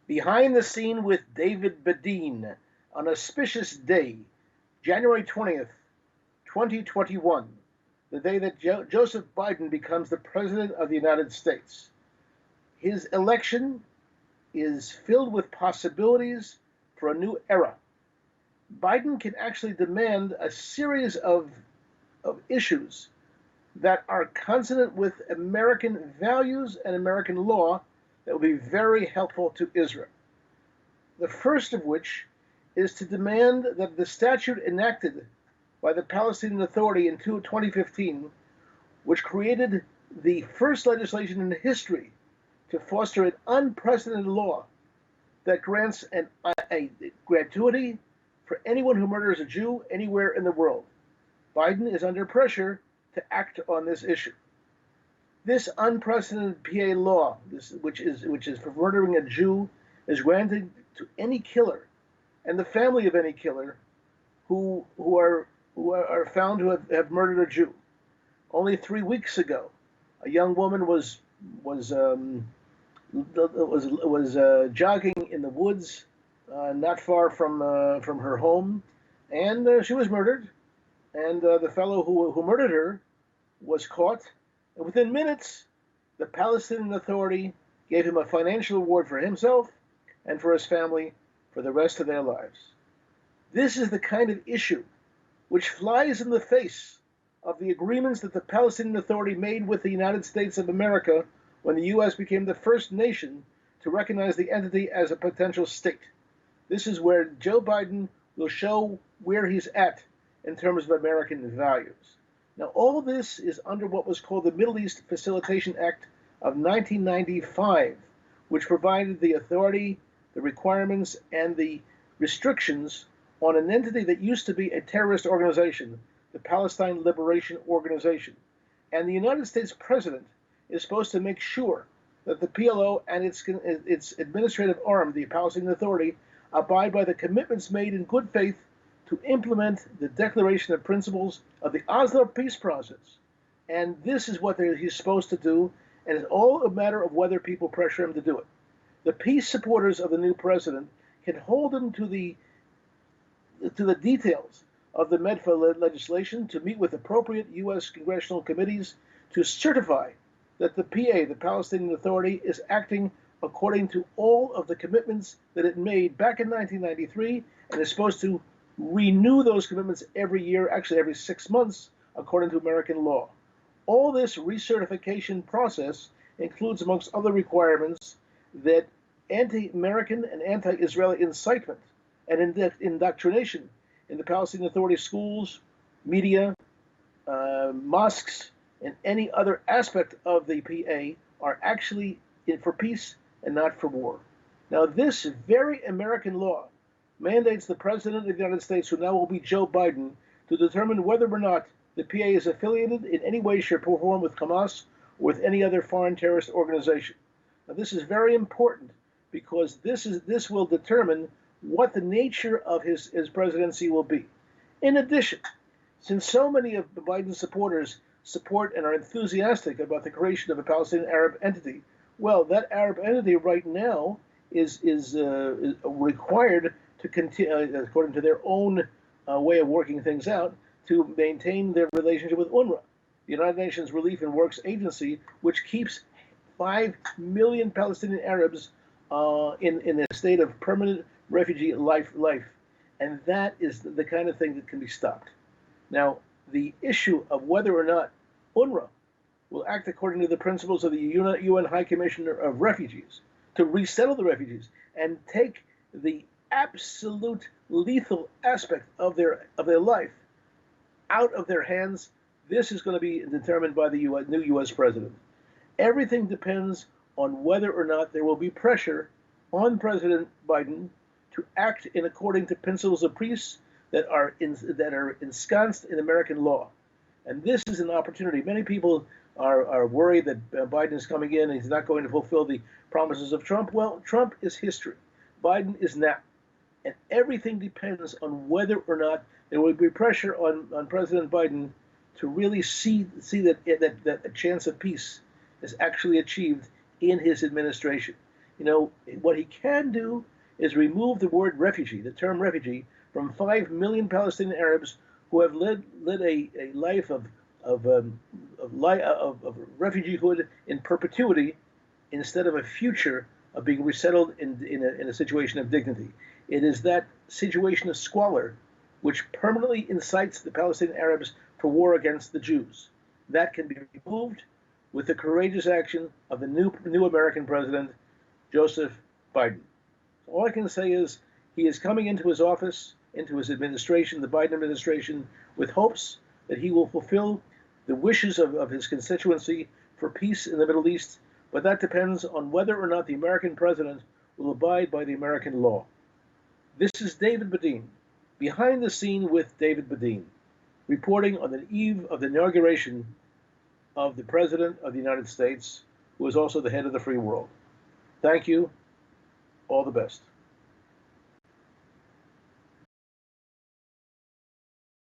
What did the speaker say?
Behind the Scene with David Bedein, on auspicious day, January 20th, 2021, the day that Joseph Biden becomes the President of the United States. His election is filled with possibilities for a new era. Biden can actually demand a series of issues that are consonant with American values and American law that will be very helpful to Israel. The first of which is to demand that the statute enacted by the Palestinian Authority in 2015, which created the first legislation in history to foster an unprecedented law that grants a gratuity for anyone who murders a Jew anywhere in the world. Biden is under pressure to act on this issue. This unprecedented PA law, which is for murdering a Jew, is granted to any killer and the family of any killer who are found to have murdered a Jew. Only 3 weeks ago, a young woman was jogging in the woods, not far from her home, and she was murdered. And the fellow who murdered her was caught, and within minutes, the Palestinian Authority gave him a financial reward for himself and for his family for the rest of their lives. This is the kind of issue which flies in the face of the agreements that the Palestinian Authority made with the United States of America when the U.S. became the first nation to recognize the entity as a potential state. This is where Joe Biden will show where he's at in terms of American values. Now, all this is under what was called the Middle East Facilitation Act of 1995, which provided the authority, the requirements, and the restrictions on an entity that used to be a terrorist organization, the Palestine Liberation Organization. And the United States president is supposed to make sure that the PLO and its administrative arm, the Palestinian Authority, abide by the commitments made in good faith to implement the Declaration of Principles of the Oslo peace process. And this is what he's supposed to do, and it's all a matter of whether people pressure him to do it. The peace supporters of the new president can hold him to the details of the MEDFA legislation, to meet with appropriate U.S. congressional committees to certify that the PA, the Palestinian Authority, is acting according to all of the commitments that it made back in 1993, and is supposed to renew those commitments every year, actually every 6 months, according to American law. All this recertification process includes, amongst other requirements, that anti-American and anti-Israeli incitement and indoctrination in the Palestinian Authority schools, media, mosques, and any other aspect of the PA are actually for peace and not for war. Now, this very American law mandates the President of the United States, who now will be Joe Biden, to determine whether or not the PA is affiliated in any way, shape, or form with Hamas or with any other foreign terrorist organization. Now, this is very important because this will determine what the nature of his presidency will be. In addition, since so many of Biden's supporters support and are enthusiastic about the creation of a Palestinian Arab entity, well, that Arab entity right now is required to continue, according to their own way of working things out, to maintain their relationship with UNRWA, the United Nations Relief and Works Agency, which keeps 5 million Palestinian Arabs in a state of permanent refugee life. And that is the kind of thing that can be stopped. Now, the issue of whether or not UNRWA will act according to the principles of the UN High Commissioner of Refugees to resettle the refugees and take the absolute lethal aspect of their life out of their hands, this is going to be determined by the new U.S. president. Everything depends on whether or not there will be pressure on President Biden to act in according to principles of peace that are ensconced in American law. And this is an opportunity. Many people are worried that Biden is coming in and he's not going to fulfill the promises of Trump. Well, Trump is history. Biden is now. And everything depends on whether or not there will be pressure on President Biden to really see that a chance of peace is actually achieved in his administration. What he can do is remove the word refugee, the term refugee, from 5 million Palestinian Arabs who have led a life of refugeehood in perpetuity instead of a future of being resettled in a situation of dignity. It is that situation of squalor which permanently incites the Palestinian Arabs for war against the Jews. That can be removed with the courageous action of the new American president, Joseph Biden. All I can say is he is coming into his office, into his administration, the Biden administration, with hopes that he will fulfill the wishes of his constituency for peace in the Middle East, but that depends on whether or not the American president will abide by the American law. This is David Bedein, behind the scene with David Bedein, reporting on the eve of the inauguration of the President of the United States, who is also the head of the free world. Thank you. All the best.